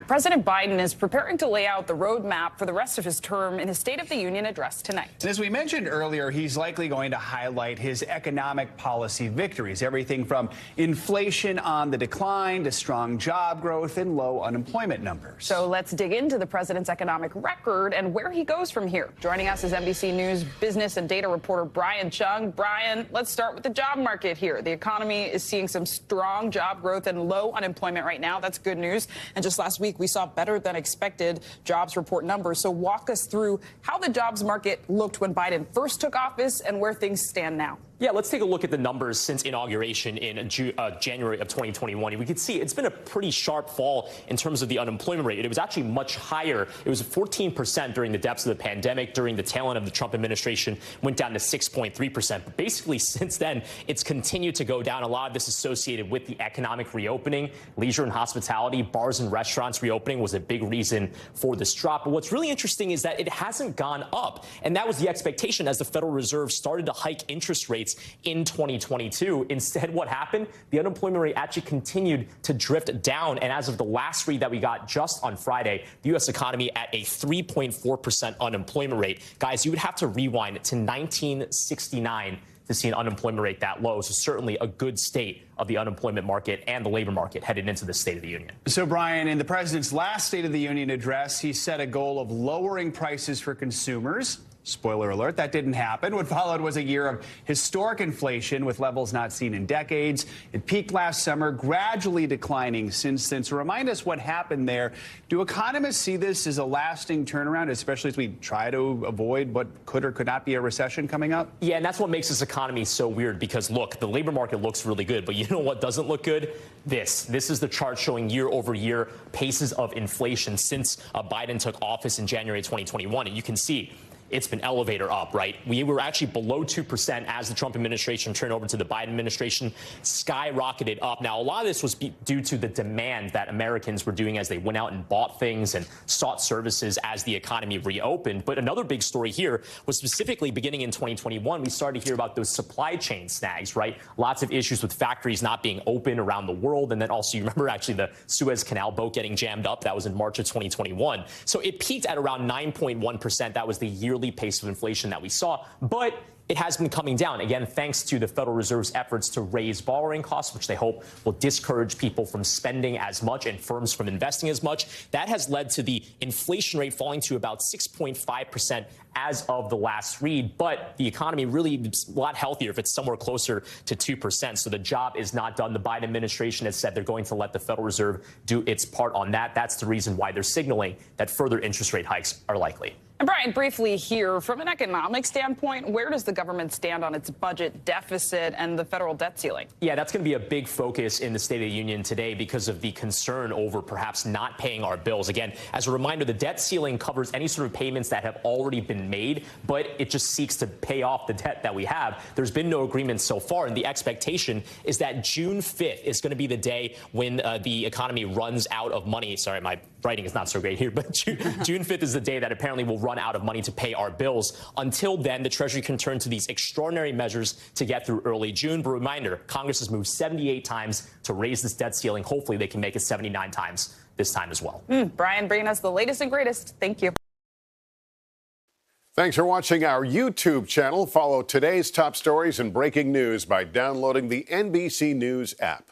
President Biden is preparing to lay out the roadmap for the rest of his term in his State of the Union address tonight. And as we mentioned earlier, he's likely going to highlight his economic policy victories, everything from inflation on the decline to strong job growth and low unemployment numbers. So let's dig into the president's economic record and where he goes from here. Joining us is NBC News business and data reporter Brian Cheung. Brian, let's start with the job market here. The economy is seeing some strong job growth and low unemployment right now. That's good news. And just last week, we saw better than expected jobs report numbers. So walk us through how the jobs market looked when Biden first took office and where things stand now. Yeah, let's take a look at the numbers since inauguration in January of 2021. We could see it's been a pretty sharp fall in terms of the unemployment rate. It was actually much higher. It was 14% during the depths of the pandemic. During the tail end of the Trump administration, went down to 6.3%. But basically, since then, it's continued to go down. A lot of this associated with the economic reopening. Leisure and hospitality, bars and restaurants reopening was a big reason for this drop. But what's really interesting is that it hasn't gone up. And that was the expectation as the Federal Reserve started to hike interest rates in 2022. Instead, what happened? The unemployment rate actually continued to drift down. And as of the last read that we got just on Friday, the U.S. economy at a 3.4% unemployment rate. Guys, you would have to rewind to 1969 to see an unemployment rate that low. So certainly a good state of the unemployment market and the labor market headed into the State of the Union. So, Brian, in the president's last State of the Union address, he set a goal of lowering prices for consumers. Spoiler alert, that didn't happen. What followed was a year of historic inflation with levels not seen in decades. It peaked last summer, gradually declining since then. So remind us what happened there. Do economists see this as a lasting turnaround, especially as we try to avoid what could or could not be a recession coming up? Yeah, and that's what makes this economy so weird because, look, the labor market looks really good, but you know what doesn't look good? This is the chart showing year over year paces of inflation since Biden took office in January 2021. And you can see it's been elevator up, right? We were actually below 2% as the Trump administration turned over to the Biden administration, skyrocketed up. Now, a lot of this was due to the demand that Americans were doing as they went out and bought things and sought services as the economy reopened. But another big story here was specifically beginning in 2021, we started to hear about those supply chain snags, right? Lots of issues with factories not being open around the world. And then also, you remember actually the Suez Canal boat getting jammed up. That was in March of 2021. So it peaked at around 9.1%. That was the yearly pace of inflation that we saw, but it has been coming down, again, thanks to the Federal Reserve's efforts to raise borrowing costs, which they hope will discourage people from spending as much and firms from investing as much. That has led to the inflation rate falling to about 6.5% as of the last read. But the economy really is a lot healthier if it's somewhere closer to 2%. So the job is not done. The Biden administration has said they're going to let the Federal Reserve do its part on that. That's the reason why they're signaling that further interest rate hikes are likely. And Brian, briefly here, from an economic standpoint, where does the government stand on its budget deficit and the federal debt ceiling? Yeah, that's going to be a big focus in the State of the Union today because of the concern over perhaps not paying our bills. Again, as a reminder, the debt ceiling covers any sort of payments that have already been made, but it just seeks to pay off the debt that we have. There's been no agreement so far, and the expectation is that June 5th is going to be the day when the economy runs out of money. Sorry, my writing is not so great here, but June 5th is the day that apparently will run out of money to pay our bills. Until then, the Treasury can turn to these extraordinary measures to get through early June. But reminder, Congress has moved 78 times to raise this debt ceiling. Hopefully they can make it 79 times this time as well. Brian, bringing us the latest and greatest. Thank you. Thanks for watching our YouTube channel. Follow today's top stories and breaking news by downloading the NBC News app.